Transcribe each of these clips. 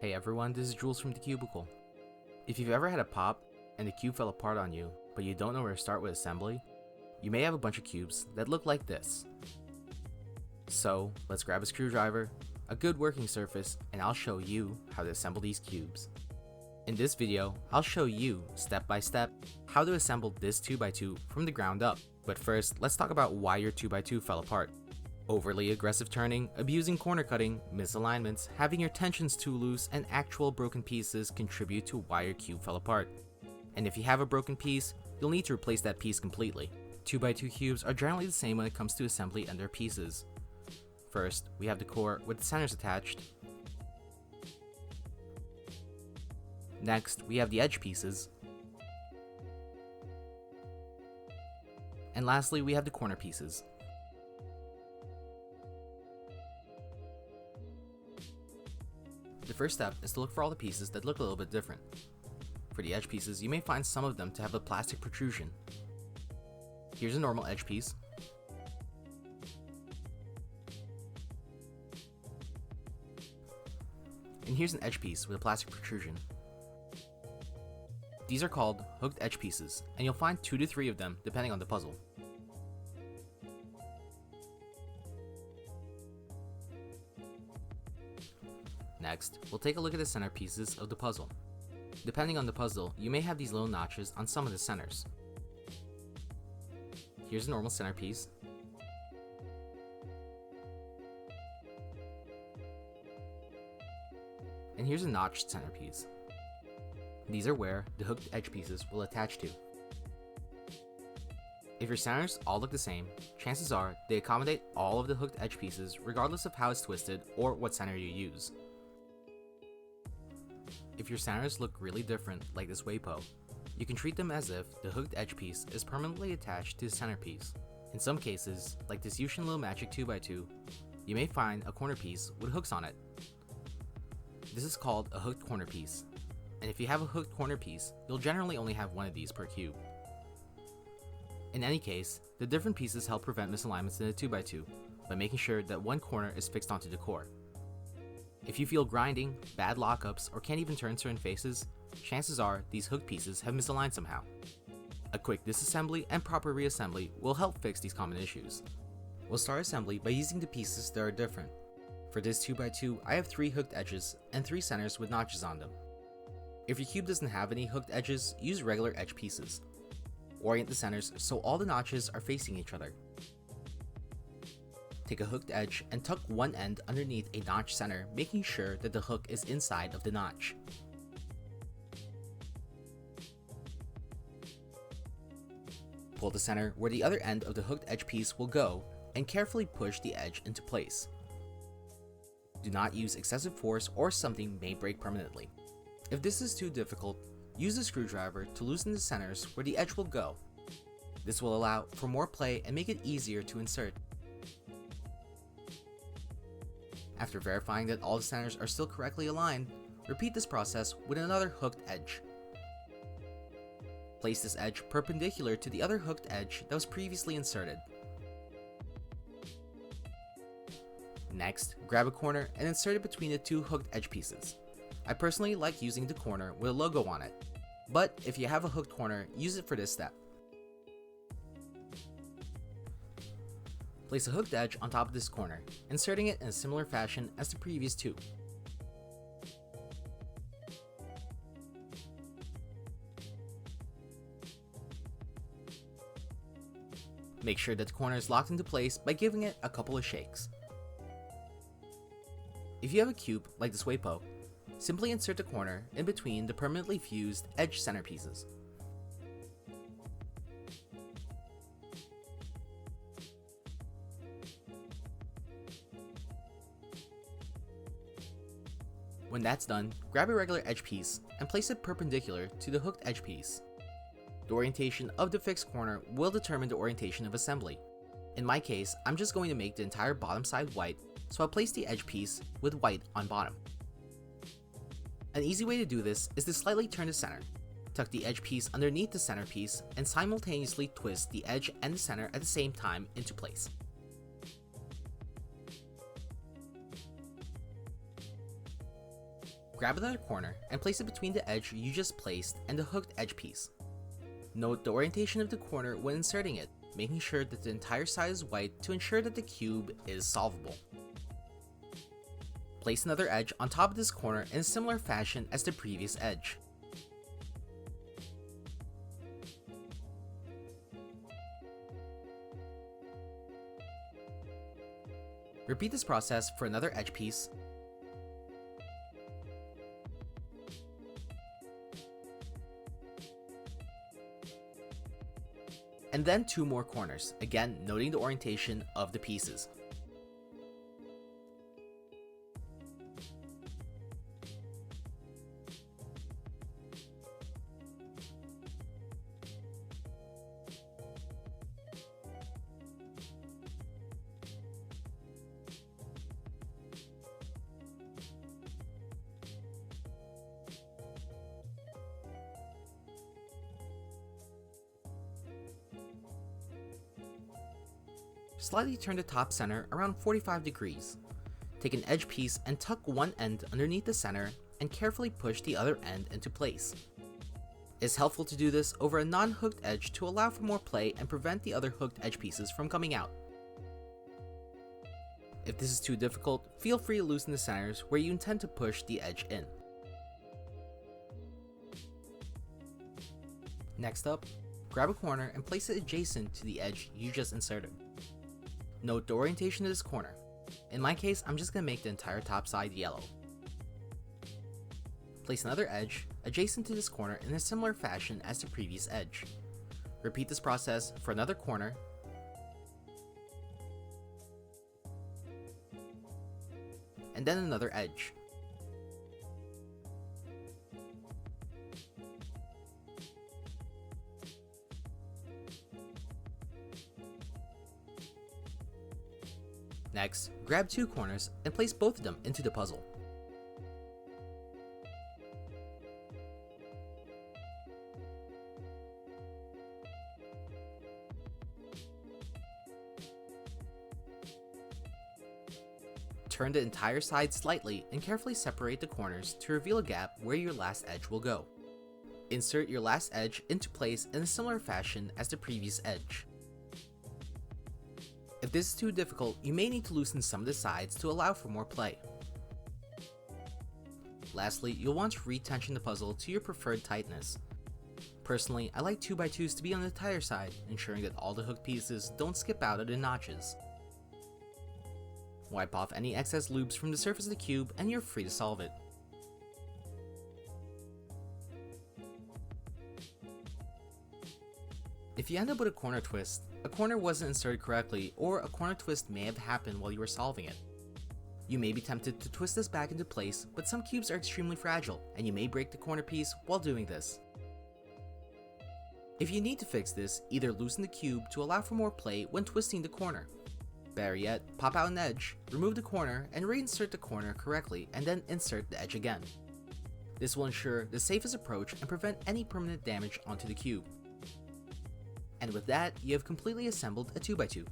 Hey everyone, this is Jules from the Cubicle. If you've ever had a pop and the cube fell apart on you, but you don't know where to start with assembly, you may have a bunch of cubes that look like this. So let's grab a screwdriver, a good working surface, and I'll show you how to assemble these cubes. In this video, I'll show you, step by step, how to assemble this 2x2 from the ground up. But first, let's talk about why your 2x2 fell apart. Overly aggressive turning, abusing corner cutting, misalignments, having your tensions too loose, and actual broken pieces contribute to why your cube fell apart. And if you have a broken piece, you'll need to replace that piece completely. 2x2 cubes are generally the same when it comes to assembly and their pieces. First, we have the core with the centers attached. Next, we have the edge pieces. And lastly, we have the corner pieces. The first step is to look for all the pieces that look a little bit different. For the edge pieces, you may find some of them to have a plastic protrusion. Here's a normal edge piece. And here's an edge piece with a plastic protrusion. These are called hooked edge pieces, and you'll find 2 to 3 of them depending on the puzzle. Next, we'll take a look at the center pieces of the puzzle. Depending on the puzzle, you may have these little notches on some of the centers. Here's a normal center piece. And here's a notched centerpiece. These are where the hooked edge pieces will attach to. If your centers all look the same, chances are they accommodate all of the hooked edge pieces regardless of how it's twisted or what center you use. If your centers look really different, like this Waffo, you can treat them as if the hooked edge piece is permanently attached to the centerpiece. In some cases, like this Yushin Little Magic 2x2, you may find a corner piece with hooks on it. This is called a hooked corner piece, and if you have a hooked corner piece, you'll generally only have one of these per cube. In any case, the different pieces help prevent misalignments in a 2x2 by making sure that one corner is fixed onto the core. If you feel grinding, bad lockups, or can't even turn certain faces, chances are these hooked pieces have misaligned somehow. A quick disassembly and proper reassembly will help fix these common issues. We'll start assembly by using the pieces that are different. For this 2x2, I have 3 hooked edges and 3 centers with notches on them. If your cube doesn't have any hooked edges, use regular edge pieces. Orient the centers so all the notches are facing each other. Take a hooked edge and tuck one end underneath a notch center, making sure that the hook is inside of the notch. Pull the center where the other end of the hooked edge piece will go and carefully push the edge into place. Do not use excessive force or something may break permanently. If this is too difficult, use a screwdriver to loosen the centers where the edge will go. This will allow for more play and make it easier to insert. After verifying that all the centers are still correctly aligned, repeat this process with another hooked edge. Place this edge perpendicular to the other hooked edge that was previously inserted. Next, grab a corner and insert it between the 2 hooked edge pieces. I personally like using the corner with a logo on it, but if you have a hooked corner, use it for this step. Place a hooked edge on top of this corner, inserting it in a similar fashion as the previous 2. Make sure that the corner is locked into place by giving it a couple of shakes. If you have a cube like this Waffo, simply insert the corner in between the permanently fused edge center pieces. When that's done, grab a regular edge piece and place it perpendicular to the hooked edge piece. The orientation of the fixed corner will determine the orientation of assembly. In my case, I'm just going to make the entire bottom side white, so I'll place the edge piece with white on bottom. An easy way to do this is to slightly turn the center. Tuck the edge piece underneath the center piece and simultaneously twist the edge and the center at the same time into place. grab another corner and place it between the edge you just placed and the hooked edge piece. Note the orientation of the corner when inserting it, making sure that the entire side is white to ensure that the cube is solvable. Place another edge on top of this corner in a similar fashion as the previous edge. Repeat this process for another edge piece, and then 2 more corners, again noting the orientation of the pieces. Slightly turn the top center around 45 degrees. Take an edge piece and tuck one end underneath the center and carefully push the other end into place. It's helpful to do this over a non-hooked edge to allow for more play and prevent the other hooked edge pieces from coming out. If this is too difficult, feel free to loosen the centers where you intend to push the edge in. Next up, grab a corner and place it adjacent to the edge you just inserted. Note the orientation of this corner. In my case, I'm just going to make the entire top side yellow. Place another edge adjacent to this corner in a similar fashion as the previous edge. Repeat this process for another corner, and then another edge. Next, grab 2 corners and place both of them into the puzzle. Turn the entire side slightly and carefully separate the corners to reveal a gap where your last edge will go. Insert your last edge into place in a similar fashion as the previous edge. If this is too difficult, you may need to loosen some of the sides to allow for more play. Lastly, you'll want to retension the puzzle to your preferred tightness. Personally, I like 2x2s to be on the tighter side, ensuring that all the hooked pieces don't skip out of the notches. Wipe off any excess loops from the surface of the cube and you're free to solve it. If you end up with a corner twist, a corner wasn't inserted correctly, or a corner twist may have happened while you were solving it. You may be tempted to twist this back into place, but some cubes are extremely fragile, and you may break the corner piece while doing this. If you need to fix this, either loosen the cube to allow for more play when twisting the corner. Better yet, pop out an edge, remove the corner, and reinsert the corner correctly, and then insert the edge again. This will ensure the safest approach and prevent any permanent damage onto the cube. And with that, you have completely assembled a 2x2.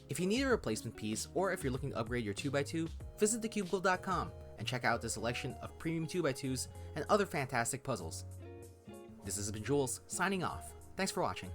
If you need a replacement piece, or if you're looking to upgrade your 2x2, visit thecubicle.com and check out the selection of premium 2x2s and other fantastic puzzles. This has been Jules, signing off. Thanks for watching.